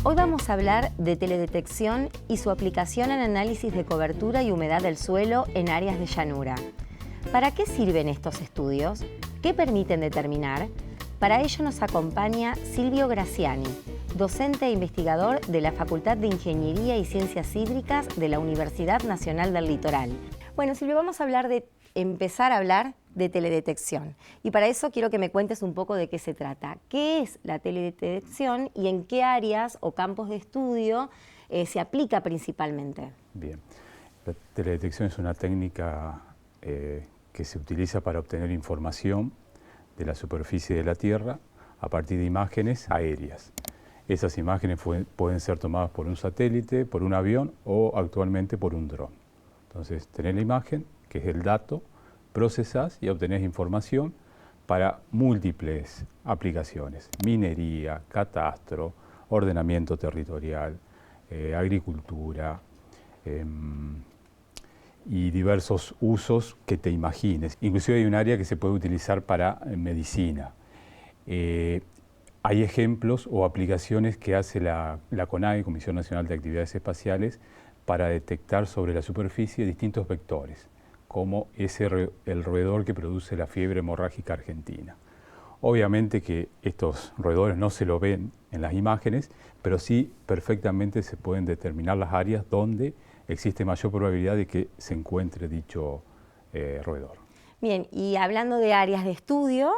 Hoy vamos a hablar de teledetección y su aplicación en análisis de cobertura y humedad del suelo en áreas de llanura. ¿Para qué sirven estos estudios? ¿Qué permiten determinar? Para ello nos acompaña Silvio Graziani, docente e investigador de la Facultad de Ingeniería y Ciencias Hídricas de la Universidad Nacional del Litoral. Bueno, Silvio, vamos a empezar a hablar de teledetección. Y para eso quiero que me cuentes un poco de qué se trata. ¿Qué es la teledetección y en qué áreas o campos de estudio se aplica principalmente? Bien, la teledetección es una técnica que se utiliza para obtener información de la superficie de la Tierra a partir de imágenes aéreas. Esas imágenes pueden ser tomadas por un satélite, por un avión o actualmente por un dron. Entonces, tenés la imagen, que es el dato, procesás y obtenés información para múltiples aplicaciones: minería, catastro, ordenamiento territorial, agricultura y diversos usos que te imagines. Inclusive hay un área que se puede utilizar para medicina. Hay ejemplos o aplicaciones que hace la CONAE, Comisión Nacional de Actividades Espaciales, para detectar sobre la superficie distintos vectores, como el roedor que produce la fiebre hemorrágica argentina. Obviamente que estos roedores no se lo ven en las imágenes, pero sí perfectamente se pueden determinar las áreas donde existe mayor probabilidad de que se encuentre dicho roedor. Bien, y hablando de áreas de estudio,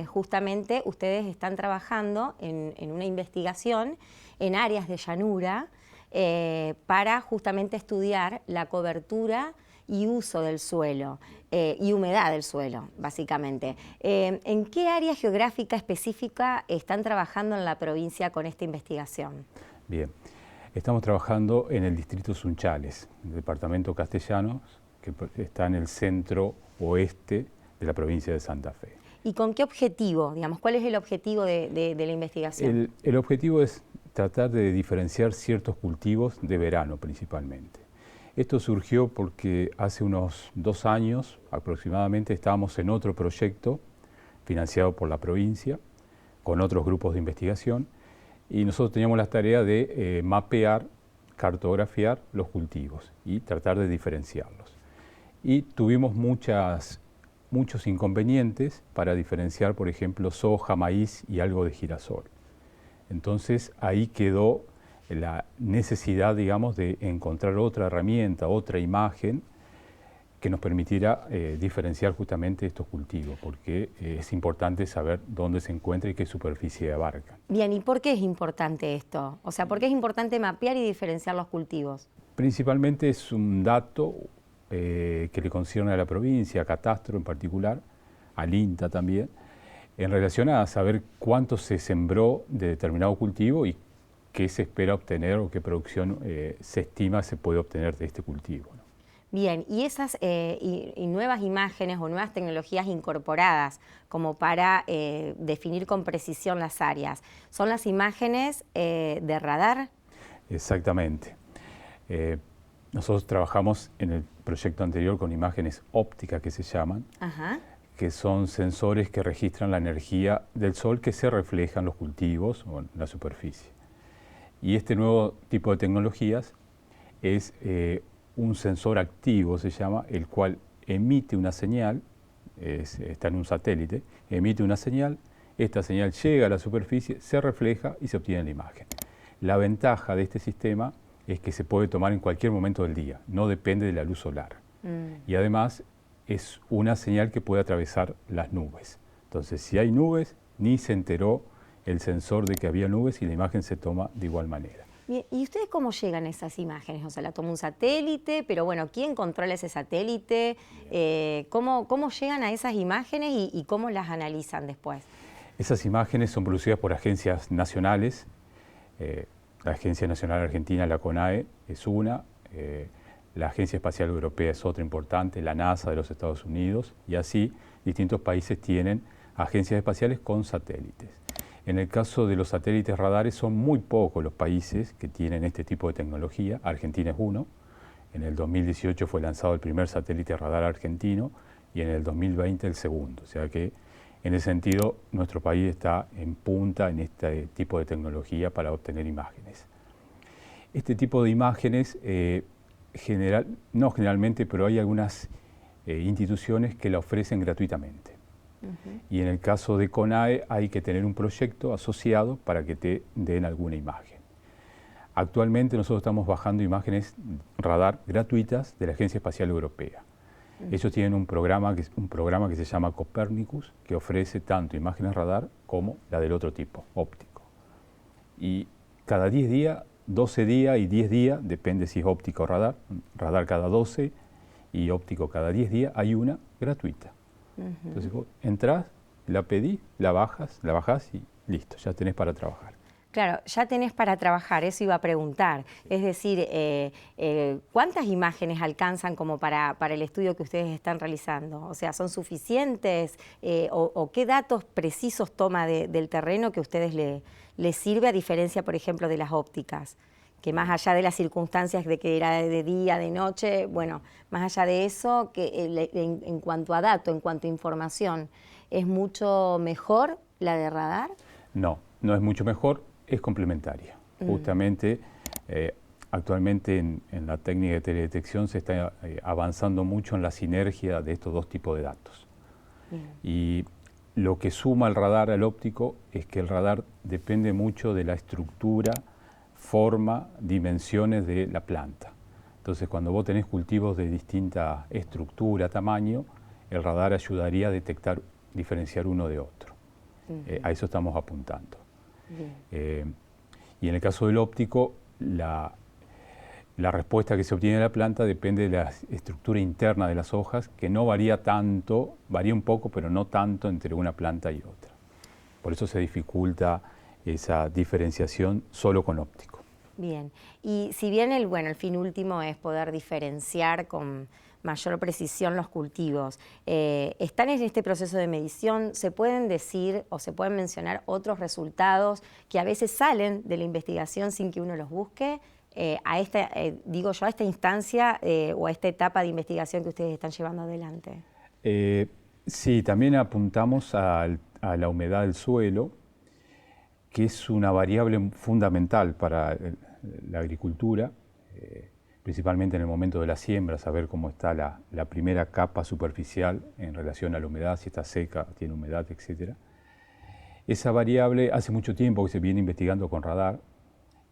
justamente ustedes están trabajando en una investigación en áreas de llanura para justamente estudiar la cobertura y uso del suelo y humedad del suelo, básicamente. ¿En qué área geográfica específica están trabajando en la provincia con esta investigación? Bien, estamos trabajando en el distrito Sunchales, el departamento Castellanos, que está en el centro oeste de la provincia de Santa Fe. ¿Y con qué objetivo? Digamos, ¿cuál es el objetivo de la investigación? El objetivo es tratar de diferenciar ciertos cultivos de verano principalmente. Esto surgió porque hace unos 2 años aproximadamente estábamos en otro proyecto financiado por la provincia con otros grupos de investigación y nosotros teníamos la tarea de mapear, cartografiar los cultivos y tratar de diferenciarlos. Y tuvimos muchos inconvenientes para diferenciar, por ejemplo, soja, maíz y algo de girasol. Entonces ahí quedó la necesidad, digamos, de encontrar otra herramienta, otra imagen que nos permitiera diferenciar justamente estos cultivos, porque es importante saber dónde se encuentra y qué superficie abarca. Bien, ¿y por qué es importante esto? O sea, ¿por qué es importante mapear y diferenciar los cultivos? Principalmente es un dato que le concierne a la provincia, a Catastro en particular, al INTA también, en relación a saber cuánto se sembró de determinado cultivo y qué se espera obtener o qué producción se estima se puede obtener de este cultivo, ¿no? Bien, y esas y nuevas imágenes o nuevas tecnologías incorporadas como para definir con precisión las áreas, ¿son las imágenes de radar? Exactamente. Nosotros trabajamos en el proyecto anterior con imágenes ópticas que se llaman, Ajá. que son sensores que registran la energía del sol que se refleja en los cultivos o en la superficie. Y este nuevo tipo de tecnologías es un sensor activo, se llama, el cual emite una señal, está en un satélite, emite una señal, esta señal llega a la superficie, se refleja y se obtiene la imagen. La ventaja de este sistema es que se puede tomar en cualquier momento del día, no depende de la luz solar. Y además es una señal que puede atravesar las nubes. Entonces, si hay nubes, ni se enteró el sensor de que había nubes y la imagen se toma de igual manera. Bien, ¿y ustedes cómo llegan a esas imágenes? O sea, la toma un satélite, pero bueno, ¿quién controla ese satélite? ¿Cómo llegan a esas imágenes y cómo las analizan después? Esas imágenes son producidas por agencias nacionales. La Agencia Nacional Argentina, la CONAE, es una. La Agencia Espacial Europea es otra importante, la NASA de los Estados Unidos, y así distintos países tienen agencias espaciales con satélites. En el caso de los satélites radares son muy pocos los países que tienen este tipo de tecnología. Argentina es uno. En el 2018 fue lanzado el primer satélite radar argentino y en el 2020 el segundo. O sea que en ese sentido nuestro país está en punta en este tipo de tecnología para obtener imágenes. Este tipo de imágenes, no generalmente, pero hay algunas instituciones que la ofrecen gratuitamente. Y en el caso de CONAE hay que tener un proyecto asociado para que te den alguna imagen. Actualmente nosotros estamos bajando imágenes radar gratuitas de la Agencia Espacial Europea. Ellos tienen un programa que se llama Copernicus, que ofrece tanto imágenes radar como la del otro tipo, óptico. Y cada 10 días, 12 días y 10 días, depende si es óptico o radar, radar cada 12 y óptico cada 10 días, hay una gratuita. Entonces vos entrás, la pedís, la bajás y listo, ya tenés para trabajar. Claro, ya tenés para trabajar, eso iba a preguntar. Es decir, ¿cuántas imágenes alcanzan como para el estudio que ustedes están realizando? O sea, ¿son suficientes? ¿O qué datos precisos toma del terreno que a ustedes les sirve, a diferencia, por ejemplo, de las ópticas? Que más allá de las circunstancias de que era de día, de noche, bueno, más allá de eso, que en cuanto a datos, en cuanto a información, ¿es mucho mejor la de radar? No, no es mucho mejor. Es complementaria. Justamente, actualmente en la técnica de teledetección se está avanzando mucho en la sinergia de estos dos tipos de datos. Y lo que suma el radar al óptico es que el radar depende mucho de la estructura, forma, dimensiones de la planta. Entonces, cuando vos tenés cultivos de distinta estructura, tamaño, el radar ayudaría a detectar, diferenciar uno de otro. A eso estamos apuntando. Y en el caso del óptico, la respuesta que se obtiene de la planta depende de la estructura interna de las hojas, que no varía tanto, varía un poco, pero no tanto entre una planta y otra. Por eso se dificulta esa diferenciación solo con óptico. Bien, y si bien el fin último es poder diferenciar con mayor precisión los cultivos, ¿están en este proceso de medición? ¿Se pueden decir o se pueden mencionar otros resultados que a veces salen de la investigación sin que uno los busque? A esta instancia o a esta etapa de investigación que ustedes están llevando adelante. Sí, también apuntamos a la humedad del suelo, que es una variable fundamental para la agricultura, principalmente en el momento de la siembra, saber cómo está la primera capa superficial en relación a la humedad, si está seca, tiene humedad, etc. Esa variable hace mucho tiempo que se viene investigando con radar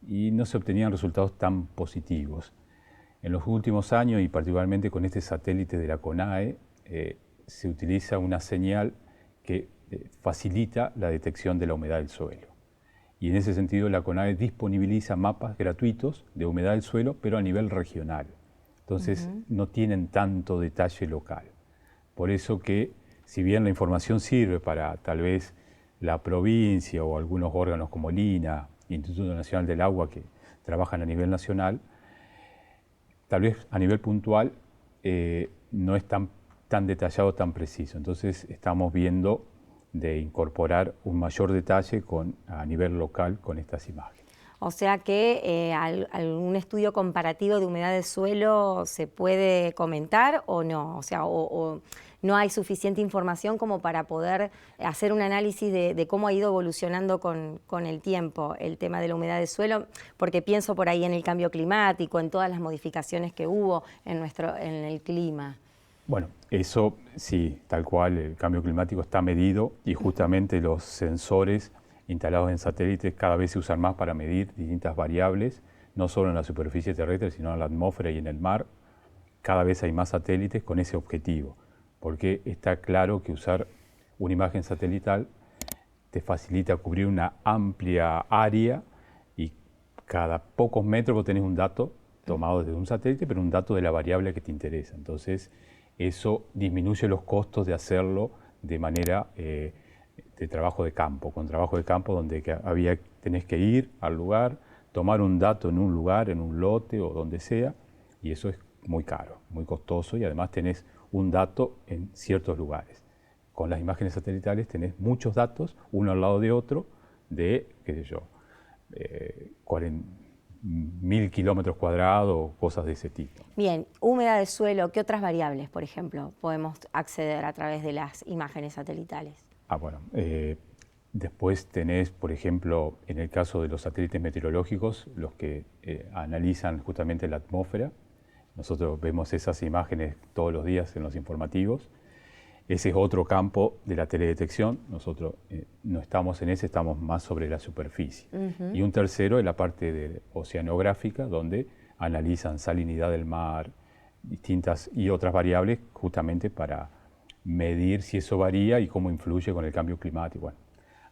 y no se obtenían resultados tan positivos. En los últimos años, y particularmente con este satélite de la CONAE, se utiliza una señal que facilita la detección de la humedad del suelo. Y en ese sentido la CONAE disponibiliza mapas gratuitos de humedad del suelo, pero a nivel regional. Entonces no tienen tanto detalle local. Por eso que, si bien la información sirve para tal vez la provincia o algunos órganos como el INA, Instituto Nacional del Agua, que trabajan a nivel nacional, tal vez a nivel puntual no es tan detallado, tan preciso. Entonces estamos viendo de incorporar un mayor detalle a nivel local con estas imágenes. O sea que algún estudio comparativo de humedad del suelo se puede comentar o no, o sea, o no hay suficiente información como para poder hacer un análisis de cómo ha ido evolucionando con el tiempo el tema de la humedad del suelo, porque pienso por ahí en el cambio climático, en todas las modificaciones que hubo en el clima. Bueno, eso sí, tal cual, el cambio climático está medido y justamente los sensores instalados en satélites cada vez se usan más para medir distintas variables, no solo en la superficie terrestre, sino en la atmósfera y en el mar. Cada vez hay más satélites con ese objetivo, porque está claro que usar una imagen satelital te facilita cubrir una amplia área y cada pocos metros vos tenés un dato tomado desde un satélite, pero un dato de la variable que te interesa. Entonces, eso disminuye los costos de hacerlo de manera de trabajo de campo, con trabajo de campo donde tenés que ir al lugar, tomar un dato en un lugar, en un lote o donde sea, y eso es muy caro, muy costoso, y además tenés un dato en ciertos lugares. Con las imágenes satelitales tenés muchos datos, uno al lado de otro, de, qué sé yo, 1000 kilómetros cuadrados, cosas de ese tipo. Bien, humedad del suelo, ¿qué otras variables, por ejemplo, podemos acceder a través de las imágenes satelitales? Bueno, Después tenés, por ejemplo, en el caso de los satélites meteorológicos, los que analizan justamente la atmósfera. Nosotros vemos esas imágenes todos los días en los informativos. Ese es otro campo de la teledetección. Nosotros no estamos en ese, estamos más sobre la superficie. Y un tercero es la parte oceanográfica, donde analizan salinidad del mar, distintas y otras variables, justamente para medir si eso varía y cómo influye con el cambio climático. Bueno,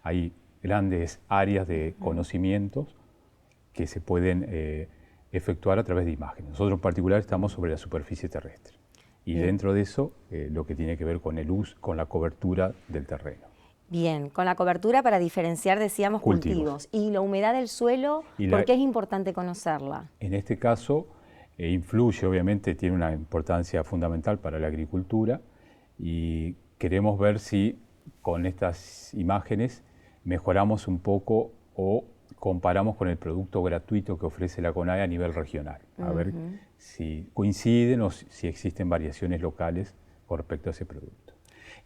hay grandes áreas de conocimientos que se pueden efectuar a través de imágenes. Nosotros en particular estamos sobre la superficie terrestre. Y dentro de eso, lo que tiene que ver con el uso, con la cobertura del terreno. Bien, con la cobertura para diferenciar, decíamos, cultivos. Y la humedad del suelo, ¿por qué es importante conocerla? En este caso, influye, obviamente, tiene una importancia fundamental para la agricultura y queremos ver si con estas imágenes mejoramos un poco o comparamos con el producto gratuito que ofrece la CONAE a nivel regional, a ver si coinciden o si existen variaciones locales con respecto a ese producto.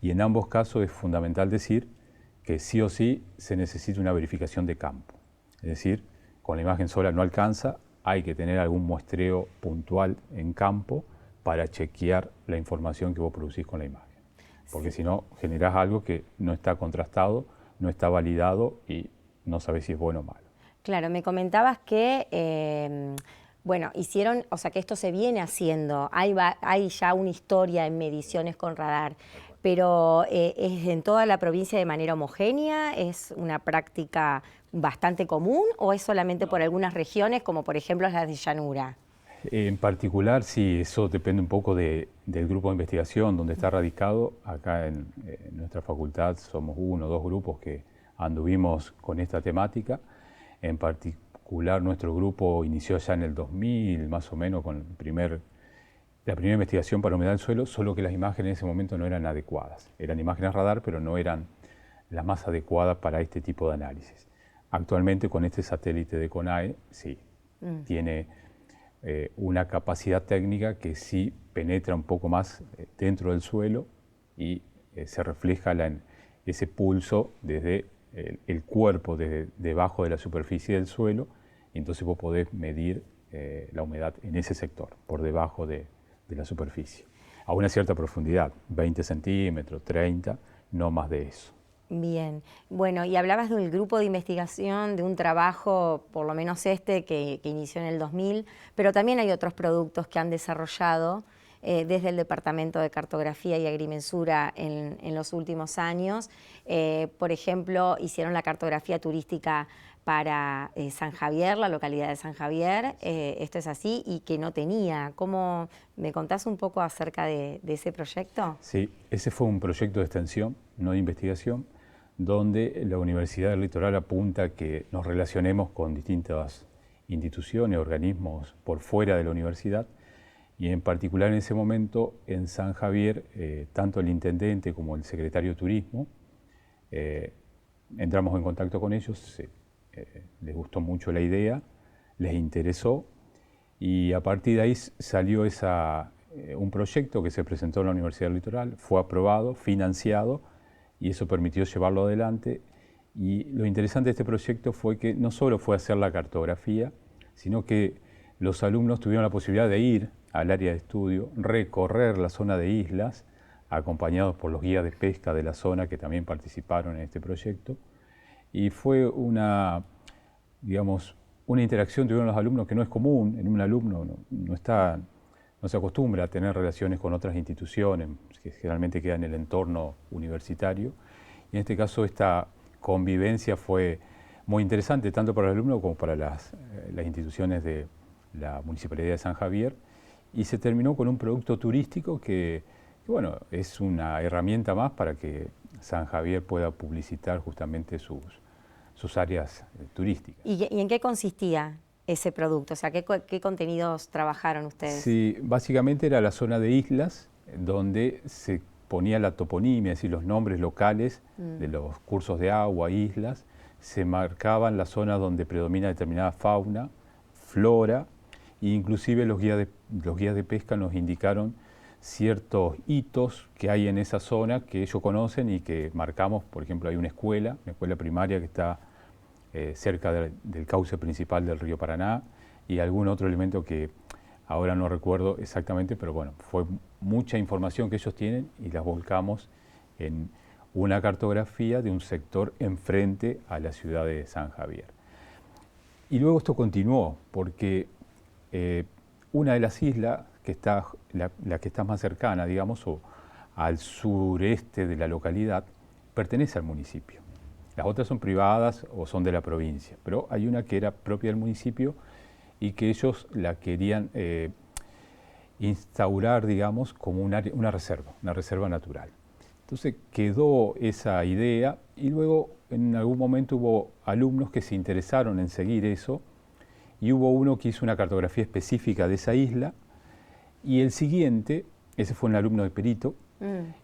Y en ambos casos es fundamental decir que sí o sí se necesita una verificación de campo. Es decir, con la imagen sola no alcanza, hay que tener algún muestreo puntual en campo para chequear la información que vos producís con la imagen. Porque si no, generás algo que no está contrastado, no está validado y no sabés si es bueno o malo. Claro, me comentabas que, bueno, hicieron, o sea, que esto se viene haciendo, hay ya una historia en mediciones con radar, pero ¿es en toda la provincia de manera homogénea? ¿Es una práctica bastante común o es solamente por algunas regiones, como por ejemplo las de llanura? En particular, sí, eso depende un poco del grupo de investigación donde está radicado. Acá en nuestra facultad somos uno o dos grupos que anduvimos con esta temática. En particular, nuestro grupo inició ya en el 2000, más o menos, con la primera investigación para humedad del suelo, solo que las imágenes en ese momento no eran adecuadas. Eran imágenes radar, pero no eran las más adecuadas para este tipo de análisis. Actualmente, con este satélite de CONAE, sí, tiene una capacidad técnica que sí penetra un poco más dentro del suelo y se refleja ese pulso desde el cuerpo debajo de la superficie del suelo, y entonces vos podés medir la humedad en ese sector, por debajo de la superficie, a una cierta profundidad, 20 centímetros, 30, no más de eso. Bien, bueno, y hablabas del grupo de investigación, de un trabajo, por lo menos que inició en el 2000, pero también hay otros productos que han desarrollado desde el Departamento de Cartografía y Agrimensura en los últimos años. Por ejemplo, hicieron la cartografía turística para San Javier, la localidad de San Javier. Esto es así y que no tenía. ¿Cómo me contás un poco acerca de ese proyecto? Sí, ese fue un proyecto de extensión, no de investigación, donde la Universidad del Litoral apunta a que nos relacionemos con distintas instituciones, organismos por fuera de la universidad. Y en particular en ese momento en San Javier, tanto el intendente como el secretario de Turismo, entramos en contacto con ellos, les gustó mucho la idea, les interesó y a partir de ahí salió un proyecto que se presentó en la Universidad del Litoral, fue aprobado, financiado y eso permitió llevarlo adelante. Y lo interesante de este proyecto fue que no solo fue hacer la cartografía, sino que los alumnos tuvieron la posibilidad de ir al área de estudio, recorrer la zona de islas, acompañados por los guías de pesca de la zona que también participaron en este proyecto. Y fue una interacción que tuvieron los alumnos que no es común. En un alumno no se acostumbra a tener relaciones con otras instituciones, que generalmente quedan en el entorno universitario. Y en este caso esta convivencia fue muy interesante, tanto para el alumno como para las instituciones de la Municipalidad de San Javier, y se terminó con un producto turístico que bueno, es una herramienta más para que San Javier pueda publicitar justamente sus áreas turísticas. ¿Y en qué consistía ese producto? O sea, ¿qué contenidos trabajaron ustedes? Sí, básicamente era la zona de islas, donde se ponía la toponimia, es decir, los nombres locales de los cursos de agua, islas, se marcaban las zonas donde predomina determinada fauna, flora, e inclusive los guías de pesca nos indicaron ciertos hitos que hay en esa zona que ellos conocen y que marcamos. Por ejemplo, hay una escuela primaria que está cerca del cauce principal del río Paraná, y algún otro elemento que ahora no recuerdo exactamente, pero bueno, fue mucha información que ellos tienen y las volcamos en una cartografía de un sector enfrente a la ciudad de San Javier. Y luego esto continuó, porque una de las islas, que está, la que está más cercana, digamos, o al sureste de la localidad, pertenece al municipio. Las otras son privadas o son de la provincia, pero hay una que era propia del municipio y que ellos la querían instaurar, digamos, como una reserva natural. Entonces quedó esa idea, y luego en algún momento hubo alumnos que se interesaron en seguir eso, y hubo uno que hizo una cartografía específica de esa isla, y el siguiente, ese fue un alumno de perito,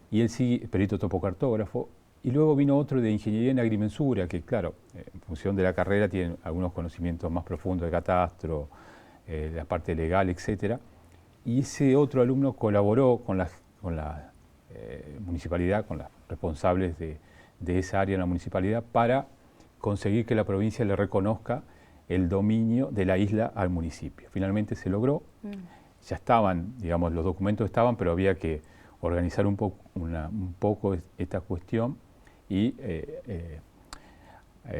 y el perito topocartógrafo, y luego vino otro de ingeniería en agrimensura, que claro, en función de la carrera tienen algunos conocimientos más profundos de catastro, la parte legal, etc. Y ese otro alumno colaboró con la municipalidad, con los responsables de esa área en la municipalidad, para conseguir que la provincia le reconozca el dominio de la isla al municipio. Finalmente se logró, ya estaban, digamos, los documentos estaban, pero había que organizar un poco esta cuestión y,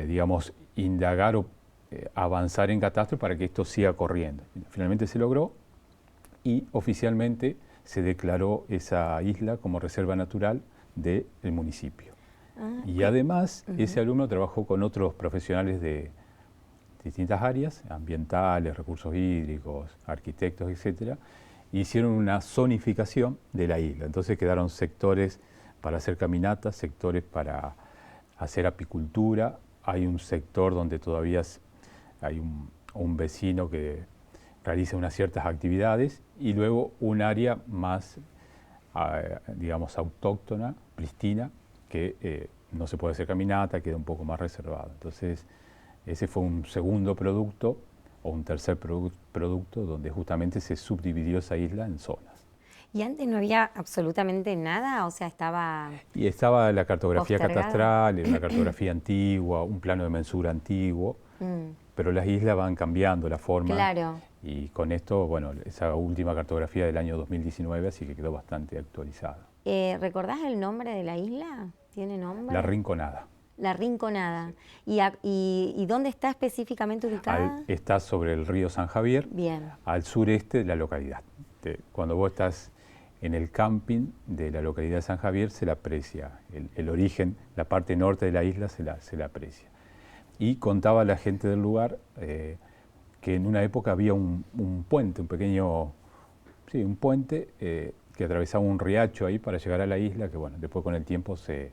digamos, indagar o avanzar en catastro para que esto siga corriendo. Finalmente se logró y oficialmente se declaró esa isla como reserva natural del municipio. Y además, ese alumno trabajó con otros profesionales de distintas áreas, ambientales, recursos hídricos, arquitectos, etcétera, e hicieron una zonificación de la isla. Entonces quedaron sectores para hacer caminatas, sectores para hacer apicultura. Hay un sector donde todavía hay un vecino que realiza unas ciertas actividades, y luego un área más, digamos, autóctona, prístina, que no se puede hacer caminata, queda un poco más reservado. Entonces, ese fue un segundo producto o un tercer producto donde justamente se subdividió esa isla en zonas. ¿Y antes no había absolutamente nada? O sea, estaba... Y estaba la cartografía postergada. catastral, una cartografía antigua, un plano de mensura antiguo, pero las islas van cambiando la forma. Claro. Y con esto, bueno, esa última cartografía del año 2019, así que quedó bastante actualizada. ¿Recordás el nombre de la isla? ¿Tiene nombre? La Rinconada. La Rinconada. ¿Y dónde está específicamente ubicada? Está sobre el río San Javier, Bien. al sureste de la localidad. Cuando vos estás en el camping de la localidad de San Javier, se la aprecia. El origen, la parte norte de la isla se la aprecia. Y contaba la gente del lugar que en una época había un puente, un pequeño, sí, un puente que atravesaba un riacho ahí para llegar a la isla, que bueno, después con el tiempo se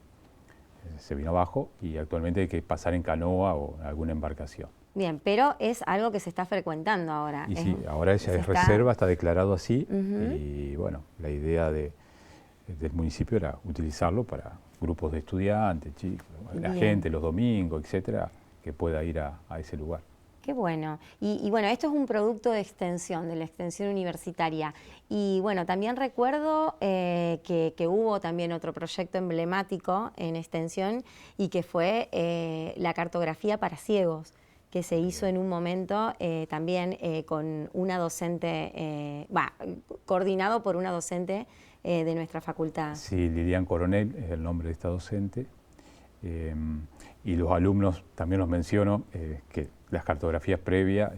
vino abajo, y actualmente hay que pasar en canoa o alguna embarcación. Bien, pero es algo que se está frecuentando ahora. Y sí, ahora ella es reserva, está declarado así, y bueno, la idea del municipio era utilizarlo para grupos de estudiantes, chicos, la gente los domingos, etcétera, que pueda ir a ese lugar. Qué bueno. Y bueno, esto es un producto de extensión, de la extensión universitaria. Y bueno, también recuerdo que hubo también otro proyecto emblemático en extensión, y que fue la cartografía para ciegos, que se hizo en un momento también con una docente, coordinado por una docente de nuestra facultad. Sí, Lilian Coronel es el nombre de esta docente. Y los alumnos, también los menciono, que las cartografías previas,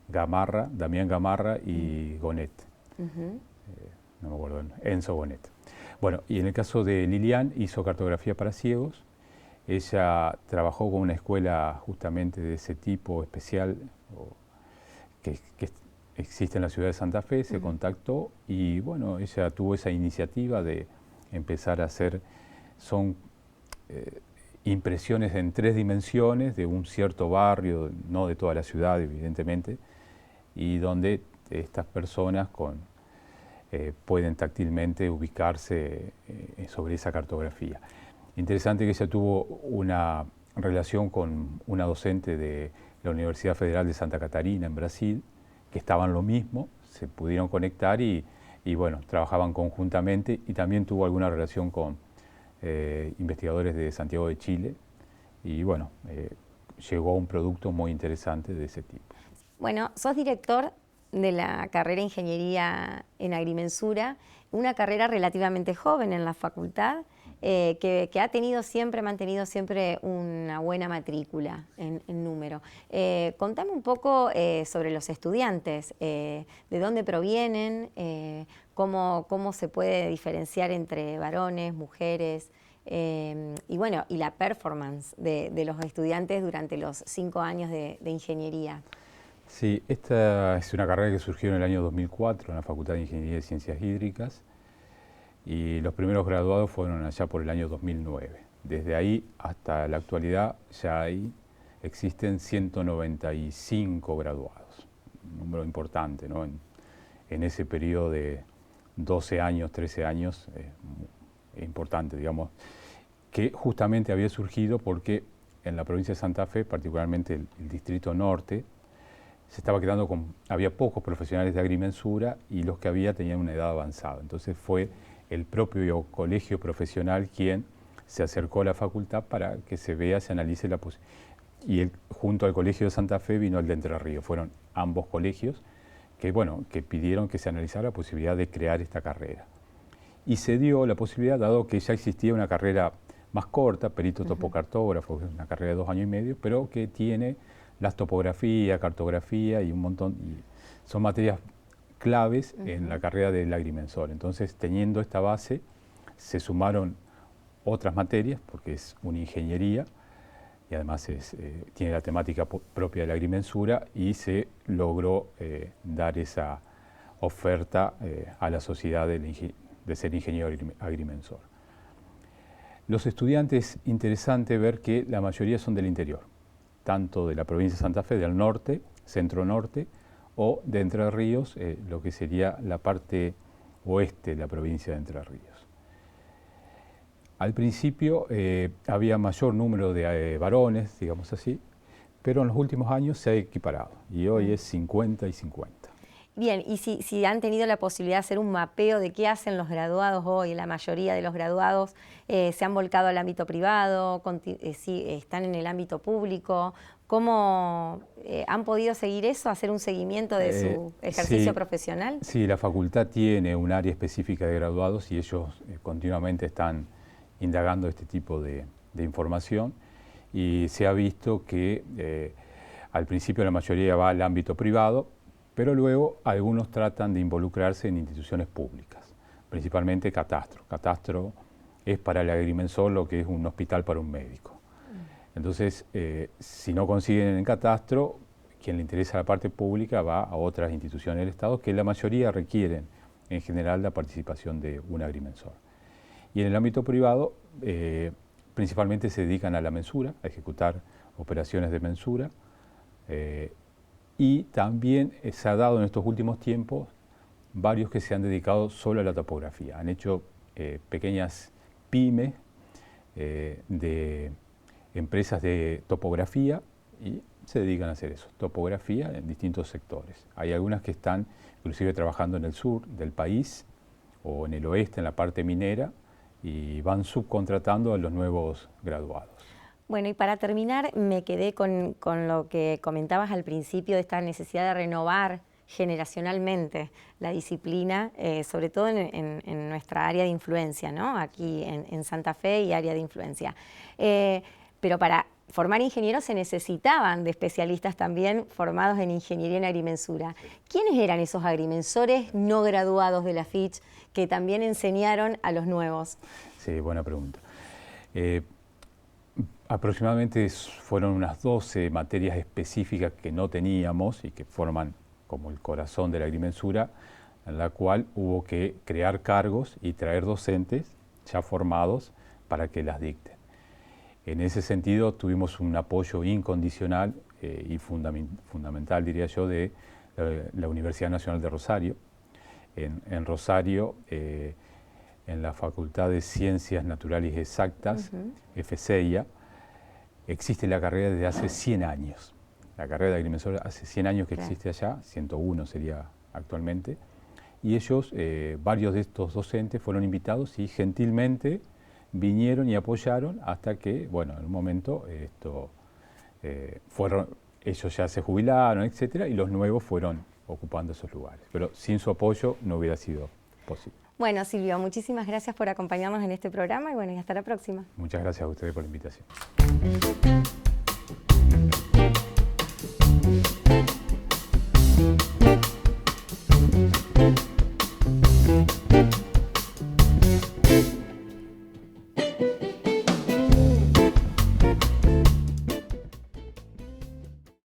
Damián Gamarra y Gonet. No me acuerdo, Enzo Gonet. Bueno, y en el caso de Lilian, hizo cartografía para ciegos. Ella trabajó con una escuela justamente de ese tipo especial que existe en la ciudad de Santa Fe, se contactó, y bueno, ella tuvo esa iniciativa de empezar a hacer, impresiones en 3 dimensiones de un cierto barrio, no de toda la ciudad evidentemente, y donde estas personas pueden táctilmente ubicarse sobre esa cartografía. Interesante que ella tuvo una relación con una docente de la Universidad Federal de Santa Catarina en Brasil, que estaban lo mismo, se pudieron conectar y y bueno, trabajaban conjuntamente y también tuvo alguna relación con investigadores de Santiago de Chile y bueno, llegó a un producto muy interesante de ese tipo. Bueno, sos director de la carrera de Ingeniería en Agrimensura, una carrera relativamente joven en la facultad, que ha mantenido siempre una buena matrícula en número. Contame un poco sobre los estudiantes, de dónde provienen, cómo se puede diferenciar entre varones, mujeres, y bueno, y la performance de los estudiantes durante los 5 años de ingeniería. Sí, esta es una carrera que surgió en el año 2004 en la Facultad de Ingeniería y Ciencias Hídricas y los primeros graduados fueron allá por el año 2009. Desde ahí hasta la actualidad existen 195 graduados, un número importante, ¿no? En ese periodo de 12 años, 13 años, importante, digamos, que justamente había surgido porque en la provincia de Santa Fe, particularmente el Distrito Norte, se estaba quedando había pocos profesionales de agrimensura y los que había tenían una edad avanzada. Entonces fue el propio colegio profesional quien se acercó a la facultad para que se vea, se analice la posibilidad. Y junto al colegio de Santa Fe vino el de Entre Ríos. Fueron ambos colegios que pidieron que se analizara la posibilidad de crear esta carrera. Y se dio la posibilidad, dado que ya existía una carrera más corta, perito topocartógrafo, una carrera de 2 años y medio, pero que tiene las topografía, cartografía y un montón, y son materias claves en la carrera del agrimensor. Entonces, teniendo esta base, se sumaron otras materias, porque es una ingeniería, y además tiene la temática propia de la agrimensura, y se logró dar esa oferta a la sociedad de ser ingeniero agrimensor. Los estudiantes, interesante ver que la mayoría son del interior, tanto de la provincia de Santa Fe, del norte, centro-norte, o de Entre Ríos, lo que sería la parte oeste de la provincia de Entre Ríos. Al principio había mayor número de varones, digamos así, pero en los últimos años se ha equiparado y hoy es 50 y 50. Bien, y si han tenido la posibilidad de hacer un mapeo de qué hacen los graduados hoy, la mayoría de los graduados se han volcado al ámbito privado, están en el ámbito público, ¿cómo han podido seguir eso, hacer un seguimiento de su ejercicio profesional? Sí, la facultad tiene un área específica de graduados y ellos continuamente están indagando este tipo de información y se ha visto que al principio la mayoría va al ámbito privado, pero luego algunos tratan de involucrarse en instituciones públicas, principalmente Catastro. Catastro es para el agrimensor lo que es un hospital para un médico. Entonces, si no consiguen en Catastro, quien le interesa la parte pública va a otras instituciones del Estado que la mayoría requieren en general la participación de un agrimensor. Y en el ámbito privado, principalmente se dedican a la mensura, a ejecutar operaciones de mensura, y también se ha dado en estos últimos tiempos varios que se han dedicado solo a la topografía. Han hecho pequeñas pymes de empresas de topografía y se dedican a hacer eso, topografía en distintos sectores. Hay algunas que están inclusive trabajando en el sur del país o en el oeste, en la parte minera, y van subcontratando a los nuevos graduados. Bueno, y para terminar, me quedé con lo que comentabas al principio de esta necesidad de renovar generacionalmente la disciplina, sobre todo en nuestra área de influencia, ¿no? Aquí en Santa Fe y área de influencia. Pero para formar ingenieros se necesitaban de especialistas también formados en ingeniería en agrimensura. ¿Quiénes eran esos agrimensores no graduados de la FICH que también enseñaron a los nuevos? Sí, buena pregunta. Aproximadamente fueron unas 12 materias específicas que no teníamos y que forman como el corazón de la agrimensura, en la cual hubo que crear cargos y traer docentes ya formados para que las dicten. En ese sentido tuvimos un apoyo incondicional y fundamental, diría yo, de la Universidad Nacional de Rosario. En Rosario, en la Facultad de Ciencias Naturales y Exactas, FCEIA, existe la carrera desde hace 100 años. La carrera de agrimensor hace 100 años que existe allá, 101 sería actualmente, y ellos, varios de estos docentes fueron invitados y gentilmente vinieron y apoyaron hasta que, bueno, en un momento ellos ya se jubilaron, etcétera, y los nuevos fueron ocupando esos lugares. Pero sin su apoyo no hubiera sido posible. Bueno, Silvio, muchísimas gracias por acompañarnos en este programa y bueno, y hasta la próxima. Muchas gracias a ustedes por la invitación.